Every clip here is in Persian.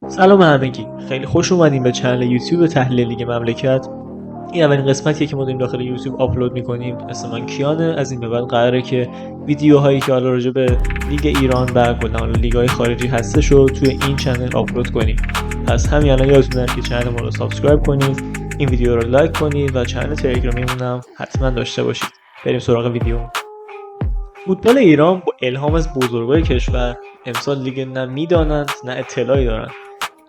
سلام همگی، خیلی خوش اومدیم به چنل یوتیوب تحلیل لیگ مملکت. این اولین قسمتیه که ما داریم داخل یوتیوب آپلود میکنیم. اسم من کیانه. از این به بعد قراره که ویدیوهایی که حالا راجع به لیگ ایران و کلا لیگ‌های خارجی هستش رو توی این چنل آپلود کنیم. پس همین الان یادتون نره که چنل ما رو سابسکرایب کنید، این ویدیو رو لایک کنید و چنل تلگرامیمون هم حتما داشته باشید. بریم سراغ ویدیو. فوتبال ایران با الهام از بزرگای کشور امسال لیگ نه میدانند نه اطلاعی دارند.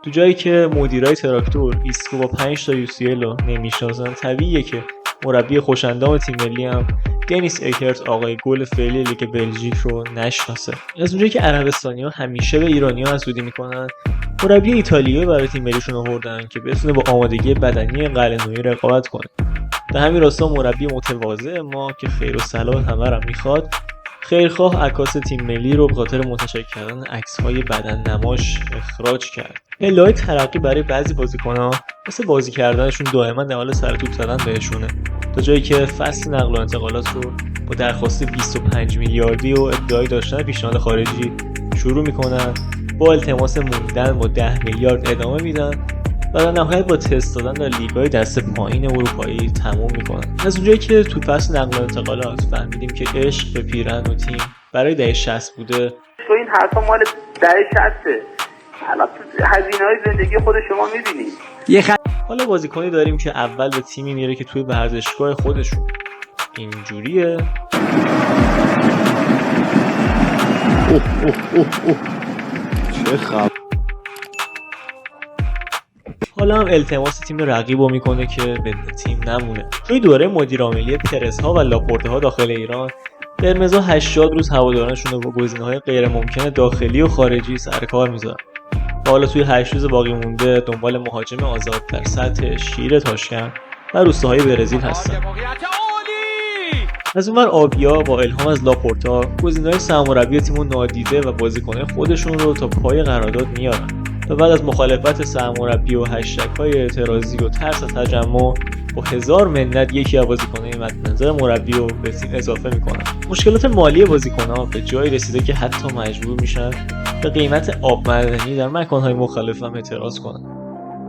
تو جایی که مدیرای تراکتور ایسکو با 5 تا UCL رو نمیشناسن، طبیعیه که مربی خوش‌اندام تیم ملی هم دنیس اکرت آقای گل فعلی لیگ بلژیک رو نشناسه. از اونجایی که عربستانی‌ها همیشه به ایرانی‌ها حسودی میکنن، مربی ایتالیایی برای تیم ملیشون آوردن که بتونه با آمادگی بدنی قلعه‌نویی رقابت کنه. در همین راستا مربی متواضع ما که خیر و صلاح همه رو میخواد، خیرخواه عکاس تیم ملی رو به خاطر منتشر کردن عکس‌های بدن نماش اخراج کرد. پله‌های ترقی برای بعضی بازیکن‌ها مثل بازی کردنشون دائما در حال سر توپ زدن بهشونه، تا جایی که فصل نقل و انتقالات رو با درخواست 25 میلیاردی و ادعای داشتن پیشنهاد خارجی شروع میکنن، با التماس موندن با 10 میلیارد ادامه میدن و در نهایت با تست دادن در لیگ‌های دست پایین اروپایی تموم میکنن. از اونجایی که تو فصل نقل و انتقالات فهمیدیم که عشق به پیرن و تیم برای دهه 60 بوده. تو این حرفا مال دهه 60ه. الان هزینه‌های زندگی خود شما می‌بینید. حالا بازیکنی داریم که اول به تیمی میره که توی ورزشگاه خودشون اینجوریه. چه خبر؟ حالا هم التماس تیم رقیب رو میکنه که به تیم نمونه. توی دوره مدیر عاملی پرز ها و لاپورته ها داخل ایران، قرمزها 80 روز هوادارانشون رو با گزینه‌های غیر ممکن داخلی و خارجی سر کار میذارن. حالا توی 8 روز باقی مونده دنبال مهاجم آزاد در سطح شیر تاشکند و روستاهای برزیل هستن. از اونور آبیا با الهام از لاپورتا گزینه‌های سرمربی تیمو نادیده و بازیکن‌های خودشون رو تا پای قرارداد میارن و بعد از مخالفت سرمربی و هشتگ‌های اعتراضی و ترس از تجمع با 1000 منت یکی از بازیکن‌های مد نظر مربی رو به تیم اضافه میکنن. مشکلات مالی بازیکن‌ها به جایی رسیده که حتی مجبور میشن به قیمت آب معدنی در مکان‌های مختلف هم اعتراض کنن.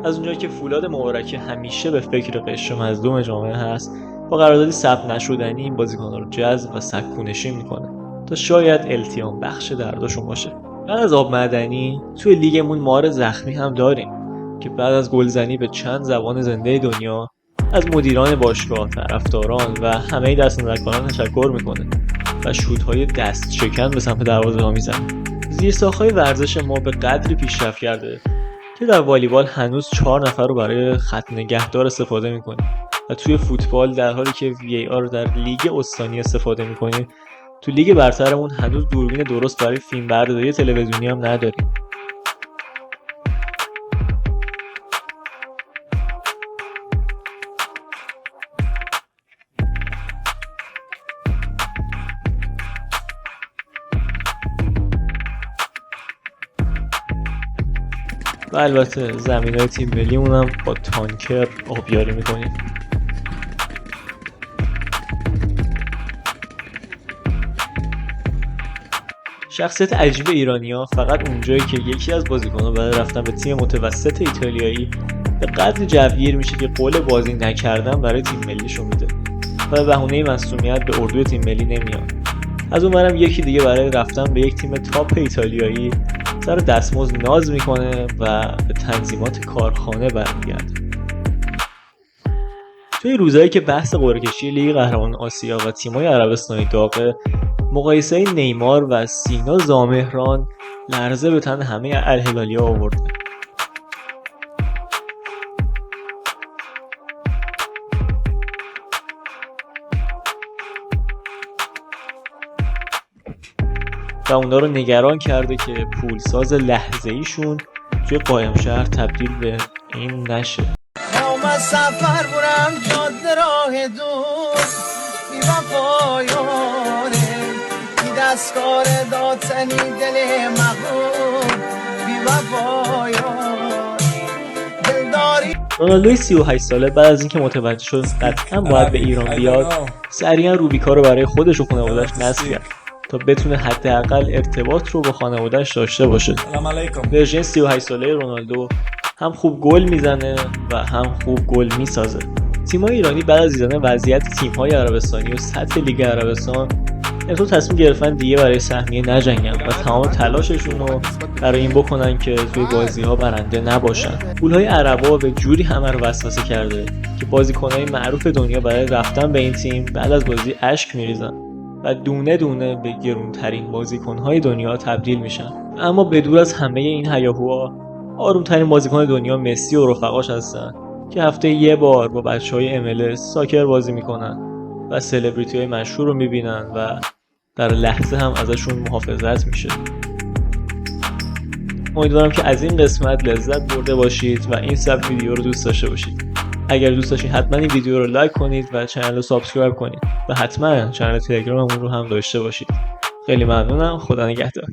از اونجایی که فولاد مبارکه همیشه به فکر قشر مظلوم جامعه هست، با قراردادی ثبت نشدنی این بازیکن‌ها رو جذب و سکونشی میکنه تا شاید التیام بخش دردشون باشه. بعد از آب معدنی توی لیگمون مار زخمی هم داریم که بعد از گلزنی به چند زبان زنده دنیا از مدیران باشگاه، طرفداران و همه دستاندرکاران تشکر میکنه و شوت‌های دست شکن به سمت دروازه‌ها میزنه. زیرساخت‌های ورزش ما به قدری پیشرفت کرده که در والیبال هنوز 4 نفر رو برای خط نگهدار استفاده میکنیم و توی فوتبال در حالی که VAR در لیگ استانی استفاده میکنیم، تو لیگ برترمون هنوز دوربین درست برای فیلم برداری تلویزیونی هم نداریم. و البته زمینای تیم ملیمون هم با تانکر آبیاری میکنیم. شخصیت عجیب ایرانی‌ها فقط اونجایی که یکی از بازیکن‌ها برای رفتن به تیم متوسط ایتالیایی به قدری جوگیر میشه که قول بازی نکردن برای تیم ملیشو میده و به بهونه معصومیت به اردوی تیم ملی نمیاد. از اونورم یکی دیگه برای رفتن به یک تیم تاپ ایتالیایی سر دستمزد ناز میکنه و به تنظیمات کارخانه برمیگرده. توی روزایی که بحث قرعه کشی لیگ قهرمانان آسیا و تیم‌های عربستانی داغه، مقایسه نیمار و سینا زامهران لرزه به تن همه الهلالیا آورده. و اونا رو نگران کرده که پولساز لحظه‌ایشون توی قایم شهر تبدیل به این نشه. سفر برم جاده راه دور بی وفایانه بی دستکار دادنی دل مغرور بی وفایانه دلداری. رونالدوی 38 ساله بعد از اینکه متوجه شد قطعا باید به ایران بیاد، سریعا روبیکا رو برای خودش و خانواده‌اش نصب کرد تا بتونه حداقل ارتباط رو با خانواده‌اش داشته باشه. سلام علیکم. ورژن 38 ساله رونالدو هم خوب گل میزنه و هم خوب گل میسازه. تیم‌های ایرانی بعد از دیدن وضعیت تیم‌های عربستانی و سطح لیگ عربستان امروز تصمیم گرفتن دیگه برای سهمیه نجنگن و تمام تلاششون رو برای این بکنن که توی بازی‌ها برنده نباشن. پول‌های عربا به جوری همه رو وسوسه کرده که بازیکن‌های معروف دنیا برای رفتن به این تیم بعد از بازی اشک می‌ریزن و دونه دونه به گرونترین بازیکن‌های دنیا تبدیل میشن. اما بدور از همه این هیاهوها، آرومترین بازیکن دنیا مسی و رفقاش هستن که هفته یه بار با بچه‌های MLS ساکر بازی میکنن و سلبریتی‌های مشهور رو میبینن و در لحظه هم ازشون محافظت میشه. امیدوارم که از این قسمت لذت برده باشید و این سبک ویدیو رو دوست داشته باشید. اگر دوست داشتید حتما این ویدیو رو لایک کنید و کانال رو سابسکرایب کنید و حتما کانال تلگراممون رو هم داشته باشید. خیلی ممنونم. خدا نگهدار.